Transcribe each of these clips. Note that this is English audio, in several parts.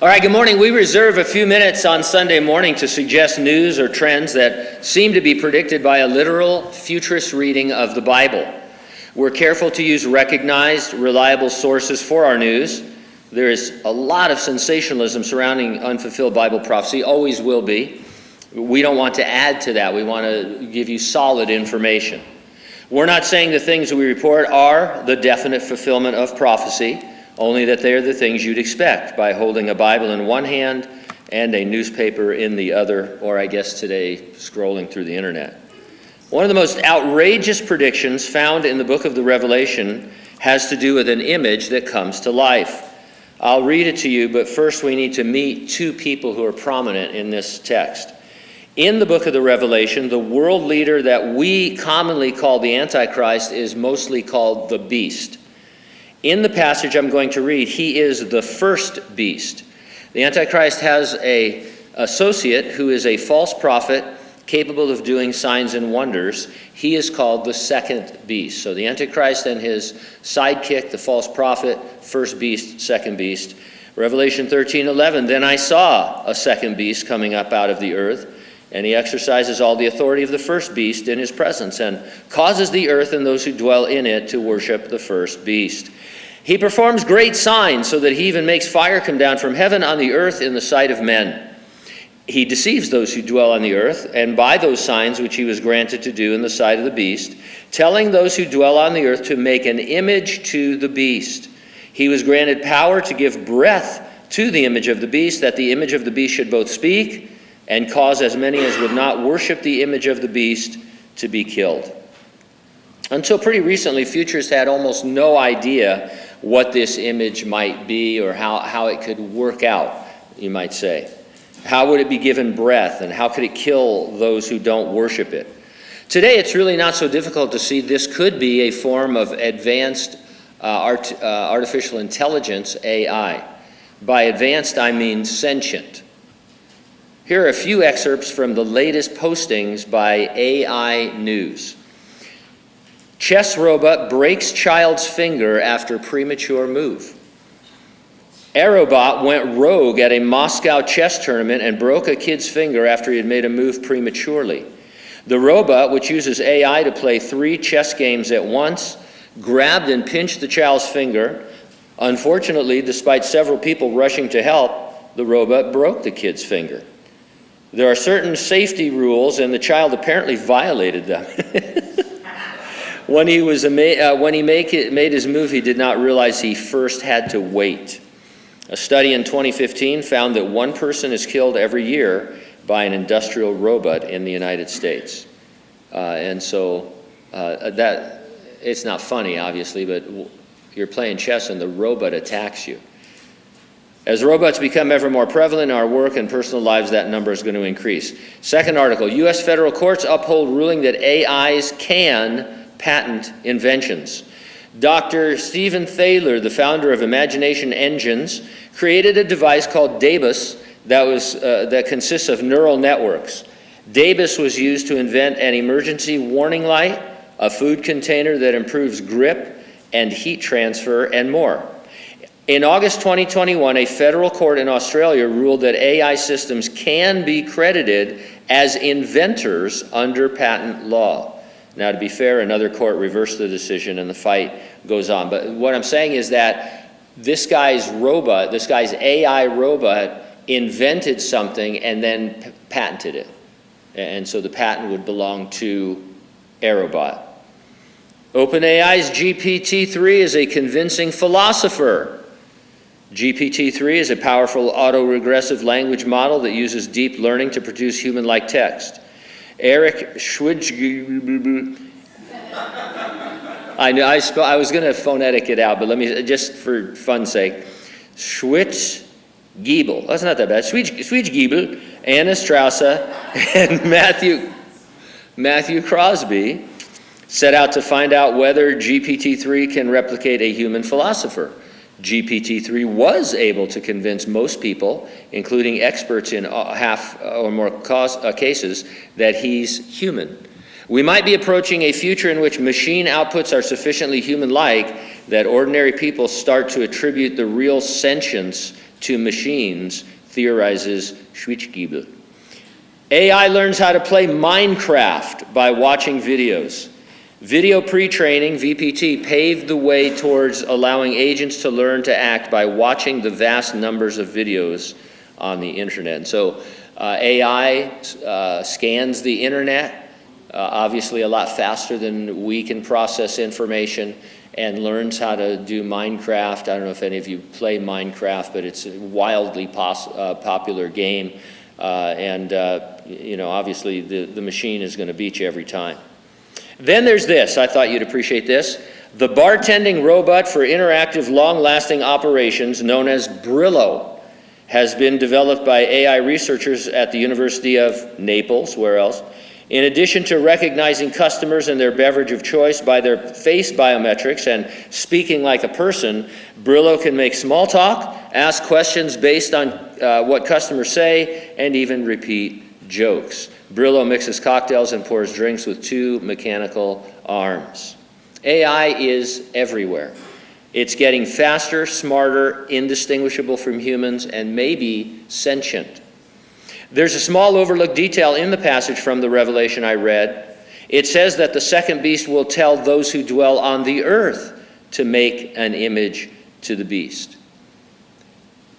All right, good morning. We reserve a few minutes on Sunday morning to suggest news or trends that seem to be predicted by a literal futurist reading of the Bible. We're careful to use recognized, reliable sources for our news. There is a lot of sensationalism surrounding unfulfilled Bible prophecy, always will be. We don't want to add to that. We want to give you solid information. We're not saying the things we report are the definite fulfillment of prophecy, only that they're the things you'd expect by holding a Bible in one hand and a newspaper in the other, or I guess today, scrolling through the internet. One of the most outrageous predictions found in the book of the Revelation has to do with an image that comes to life. I'll read it to you, but first we need to meet two people who are prominent in this text. In the book of the Revelation, the world leader that we commonly call the Antichrist is mostly called the Beast. In the passage I'm going to read, he is the first beast. The Antichrist has an associate who is a false prophet capable of doing signs and wonders. He is called the second beast. So the Antichrist and his sidekick, the false prophet, first beast, second beast. Revelation 13:11, then I saw a second beast coming up out of the earth, and he exercises all the authority of the first beast in his presence and causes the earth and those who dwell in it to worship the first beast. He performs great signs so that he even makes fire come down from heaven on the earth in the sight of men. He deceives those who dwell on the earth, and by those signs which he was granted to do in the sight of the beast, telling those who dwell on the earth to make an image to the beast. He was granted power to give breath to the image of the beast, that the image of the beast should both speak and cause as many as would not worship the image of the beast to be killed. Until pretty recently, futurists had almost no idea what this image might be or how it could work out, you might say. How would it be given breath, and how could it kill those who don't worship it? Today, it's really not so difficult to see this could be a form of advanced artificial intelligence, AI. By advanced, I mean sentient. Here are a few excerpts from the latest postings by AI News. Chess robot breaks child's finger after premature move. Aerobot went rogue at a Moscow chess tournament and broke a kid's finger after he had made a move prematurely. The robot, which uses AI to play 3 chess games at once, grabbed and pinched the child's finger. Unfortunately, despite several people rushing to help, the robot broke the kid's finger. There are certain safety rules, and the child apparently violated them. When he made his move, he did not realize he first had to wait. A study in 2015 found that 1 person is killed every year by an industrial robot in the United States. That it's not funny, obviously, but you're playing chess and the robot attacks you. As robots become ever more prevalent in our work and personal lives, that number is going to increase. Second article, U.S. federal courts uphold ruling that AIs can patent inventions. Dr. Stephen Thaler, the founder of Imagination Engines, created a device called DABUS that consists of neural networks. DABUS was used to invent an emergency warning light, a food container that improves grip and heat transfer, and more. In August 2021, a federal court in Australia ruled that AI systems can be credited as inventors under patent law. Now, to be fair, another court reversed the decision and the fight goes on. But what I'm saying is that this guy's AI robot, invented something and then patented it. And so the patent would belong to Aerobot. OpenAI's GPT-3 is a convincing philosopher. GPT-3 is a powerful autoregressive language model that uses deep learning to produce human-like text. Eric Schwidge, I was going to phonetic it out, but let me, just for fun's sake, Schwitz-Giebel, that's not that bad, Schwitz-Giebel, Anna Straussa, and Matthew Crosby set out to find out whether GPT-3 can replicate a human philosopher. GPT-3 was able to convince most people, including experts in half or more cases, that he's human. We might be approaching a future in which machine outputs are sufficiently human-like that ordinary people start to attribute the real sentience to machines, theorizes Schwitzgiebel. AI learns how to play Minecraft by watching videos. Video pre-training, VPT, paved the way towards allowing agents to learn to act by watching the vast numbers of videos on the internet. And so AI scans the internet, obviously a lot faster than we can process information, and learns how to do Minecraft. I don't know if any of you play Minecraft, but it's a wildly popular game. Obviously the machine is going to beat you every time. Then there's this, I thought you'd appreciate this. The bartending robot for interactive, long-lasting operations, known as Brillo, has been developed by AI researchers at the University of Naples, where else? In addition to recognizing customers and their beverage of choice by their face biometrics and speaking like a person, Brillo can make small talk, ask questions based on what customers say, and even repeat jokes. Brillo mixes cocktails and pours drinks with 2 mechanical arms. AI is everywhere. It's getting faster, smarter, indistinguishable from humans, and maybe sentient. There's a small overlooked detail in the passage from the Revelation I read. It says that the second beast will tell those who dwell on the earth to make an image to the beast.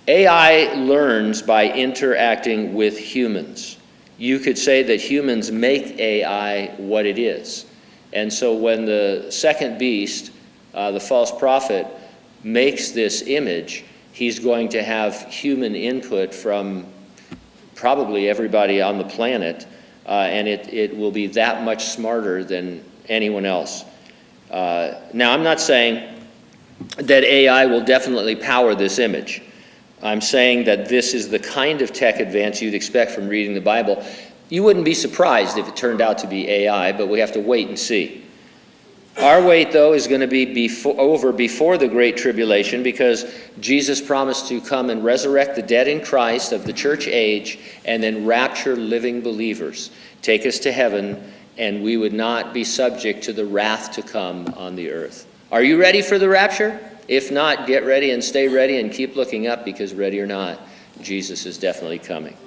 AI learns by interacting with humans. You could say that humans make AI what it is. And so when the second beast, the false prophet, makes this image, he's going to have human input from probably everybody on the planet, and it will be that much smarter than anyone else. Now, I'm not saying that AI will definitely power this image. I'm saying that this is the kind of tech advance you'd expect from reading the Bible. You wouldn't be surprised if it turned out to be AI, but we have to wait and see. Our wait, though, is going to be over before the Great Tribulation, because Jesus promised to come and resurrect the dead in Christ of the church age and then rapture living believers, take us to heaven, and we would not be subject to the wrath to come on the earth. Are you ready for the rapture? If not, get ready and stay ready and keep looking up, because ready or not, Jesus is definitely coming.